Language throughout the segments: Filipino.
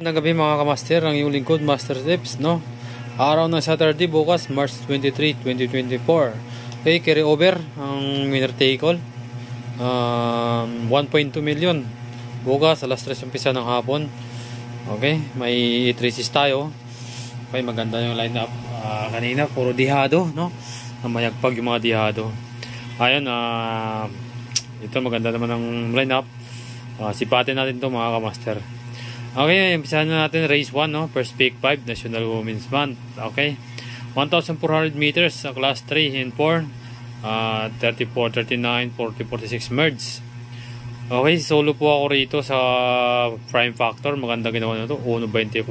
Magandang gabi mga kamaster, ang iyong lingkod Master Tips, no? Araw ng Saturday, bukas March 23, 2024. Okay, carry over ang winner take-all, 1.2 million. Bukas alas 3 umpisa ng hapon. Okay, may 3 tayo. Okay, maganda yung lineup. Kanina puro dihado, no? Mayagpag yung mga dihado. Ayun, ito maganda naman ang lineup. Sipatin natin to mga kamaster. Okay, umpisahan na natin race 1, no? First pick 5, National Women's Month. Okay, 1,400 meters sa class 3 and 4, 34, 39, 40, 46 merge. Okay, solo po ako rito sa Prime Factor. Maganda ginawa na ito, 1.24,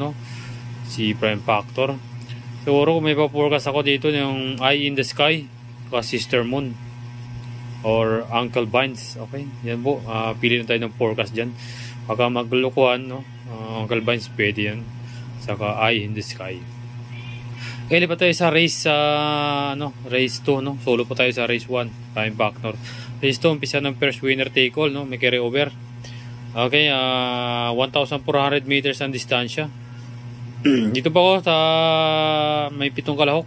no? Si Prime Factor. Siguro kung may pa-forecast ako dito yung Eye in the Sky, Sister Moon, or Uncle Vines. Okay, yan po, pili na tayo ng forecast dyan. Pagka maglulukuhan, no? Uncle Vines, pwede yan. Saka Eye in the Sky. Okay, lipat tayo sa race race 2, no? Solo po tayo sa race 1, Prime Factor. Race 2, umpisa ng first winner take all, no? May carry over. Okay, 1,400 meters ang distansya. Dito pa ako sa may 7 kalahok.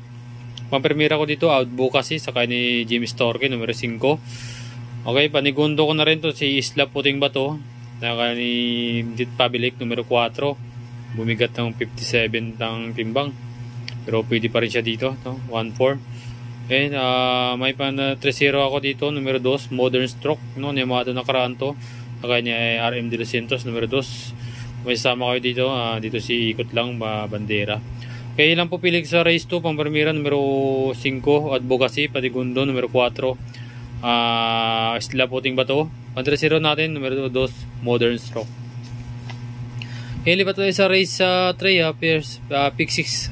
Pampirmira ko dito, Advocacy, saka ni Jimmy Storke, numero 5. Okay, panigundo ko na rin to si Isla Puting Bato, saka ni Dit Pabilik, numero 4. Bumigat ng 57 ng timbang, pero pwede pa rin siya dito, no? 1-4. Okay, may pan 3-0 ako dito, numero 2, Modern Stroke, no? Nemado na karaan to, saka niya RM De Los Santos, numero 2. May sama kayo dito, dito si ikot lang, bandera. Okay, ilang po pilig sa race 2, Pampirmira, numero 5, Advocacy, Panigundo, numero 4, Isla Puting Bato. 1-0 natin, numero 2, Modern Stroke. Okay, lipat tayo sa race 3, pick 6,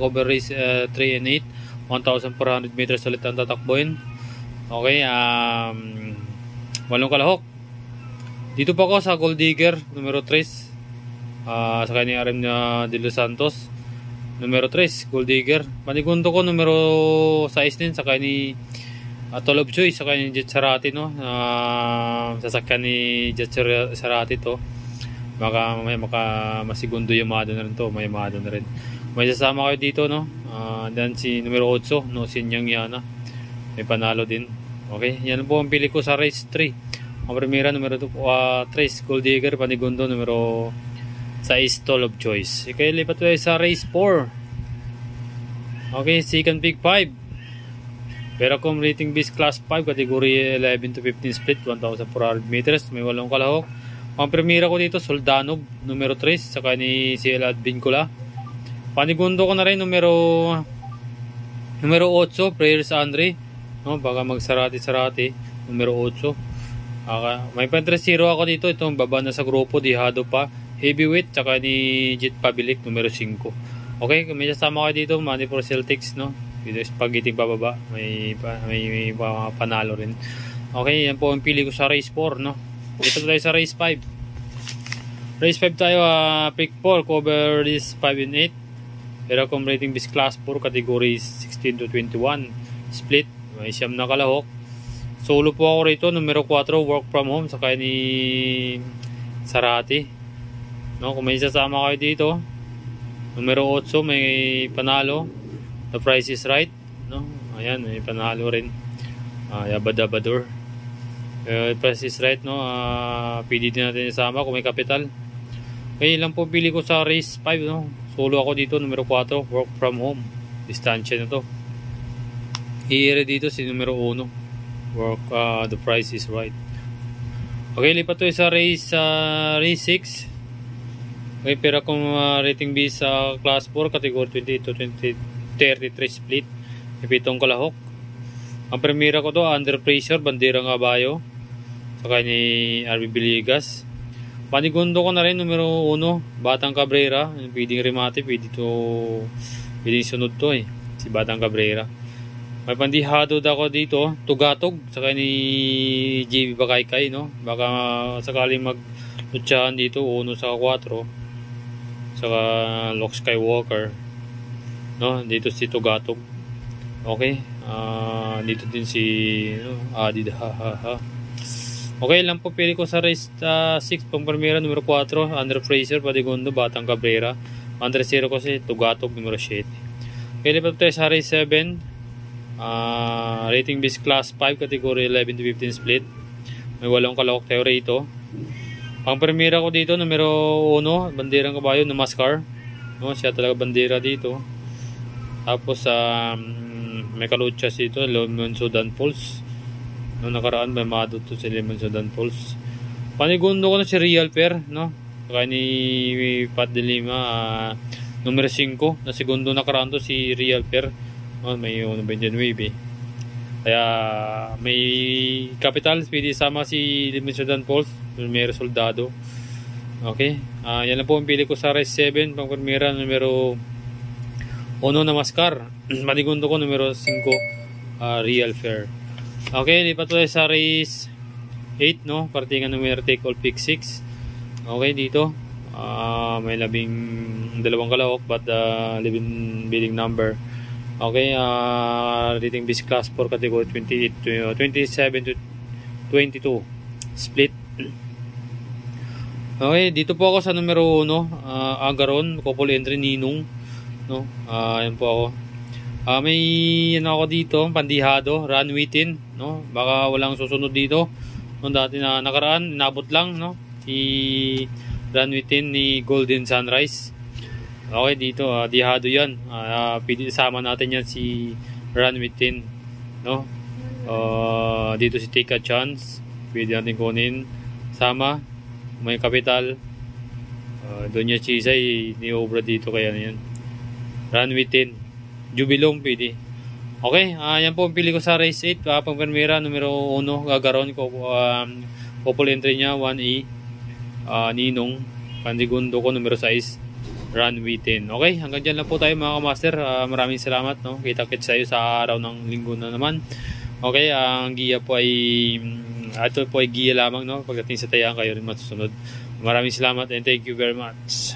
cover race 3 and 8, 1,400 meters ulit ang tatakbuhin. Okay, 8 kalahok. Dito pa ako sa Gold Digger, numero 3, sa kanya RM na De Los Santos, numero 3, Gold Digger. Panigundo ko, numero 6 din, sa kanya Toll of Joy, saka yung Jet Sarati, no? Sasakyan ni Jet Sarati to. Baka masigundo yung Yamada na rin to. May Yamada na rin. May sasama kayo dito, no? Dan si numero 8, no? Sinyang Yana. May panalo din. Okay, yan po ang pili ko sa race 3. Ang primera, numero 3, Gold Digger. Panigundo, numero 6, Toll of Choice. Okay, lipat tayo sa race 4. Okay, second pick 5. Veracom Rating Base Class 5, category 11 to 15 split, 1,400 meters, may 8 kalahok. Ang primera ko dito, Soldanov, numero 3, saka ni CL Advincula. Panigundo ko na rin, numero 8, Prayers Andre, no? Baka magsarati-sarati, numero 8. May pan-3-0 ako dito, itong baba na sa grupo, dihado pa, heavyweight, saka ni Jet Pabilik, numero 5. Okay, may sasama kayo dito, Money for Celtics, no? Dito spaghetti pababa, may panalo rin. Okay, yan po ang pili ko sa race 4, no? Dito tayo sa race 5. Race 5 tayo, pick 4, cover is 5 and 8. Veracom Rating Base Class 4, category 16 to 21 split, may 9 na kalahok. Solo po ako rito, numero 4, Work From Home, saka ni Sarati, no? Kung may sasama kayo dito, numero 8, may panalo, The Price is Right, no? Ayan, may panalo rin, Yabadabador. The Price is Right, no? Pili din natin isama kung may kapital. Okay, lang po pili ko sa race 5, no? Solo ako dito, numero 4, Work From Home. Distansya na to. I-ere dito si numero 1, The Price is Right. Okay, lipat to sa race 6. Okay, pero kung rating B sa class 4, category 28 to 33 split, may 7 kalahok. Ang primera ko to, Under Pressure, Bandera Caballo, saka ni RB Biligas. Panigundo ko na rin, numero 1, Batang Cabrera. Pwedeng remate, pwedeng sunod to, si Batang Cabrera. May pandihado ako dito, Tugatog, saka ni JB Bakaykay, no? Baka sakaling maglutsahan dito, 1 sa 4, saka Luke Skywalker, no? Dito si Tugatog. Okay, dito din si Adid Okay lang po, pili ko sa race 6, pang primera, numero 4, Andre Fraser, Padigundo, Batang Cabrera. Andre 0 kasi, Tugatog, numero 7. Okay, lipat tayo sa race 7. Rating base class 5, category 11 to 15 split. May 8 kalawak tayo rito. Pang primera ko dito, numero 1, Banderang Kabayo, Namaskar. No, siya talaga bandera dito. Tapos, may kalutsas dito, Lemon Sudan Pulse. Noong nakaraan may maduto si Lemon Sudan Pulse. Panigundo ko na si Real Pair, no? Kaya ni Pat de Lima, numero 5. Na segundo nakaraan to si Real Pair. No, may 1.29. Kaya may capital, pwede sama si Lemon Sudan Pulse. Numero Soldado. Okay. Yan lang po ang pili ko sa race 7. Pang primera, numero 1 Namaskar. Panigundo ko numero 5, Real Fair. Okay, lipat tayo sa race 8, no? Partingan numero take all pick 6. Okay, dito. May 12 kalawak but 11 bidding number. Okay, rating base class 4, category 27 to 22 split. Okay, dito po ako sa numero 1, Agaron, couple entry Ninong, no? Ayan po ako. May ako dito, pandihado, Run Within, no? Baka walang susunod dito. Noong dati na nakaraan, inabot lang, no? Si Run Within ni Golden Sunrise. Okay, dito, dihado yan. Sama natin yan si Run Within, no? Dito si Take a Chance. Pwede natin kunin. Sama, may kapital. Doon niya Chisay, ni-obra dito kaya na yan. Run Within. Jubilong pwede. Okay, yan po ang pili ko sa race 8. Pang primera, numero 1, Gagaron ko. Couple entry niya, 1A. Ninong. Pandigundo ko, numero 6, Run Within. Okay, hanggang dyan lang po tayo mga kamaster. Maraming salamat. No? Kita-kits tayo sa araw ng linggo na naman. Okay, ang giya po ay ito po ay giya lamang. No? Pagdating sa tayaan, kayo rin masusunod. Maraming salamat and thank you very much.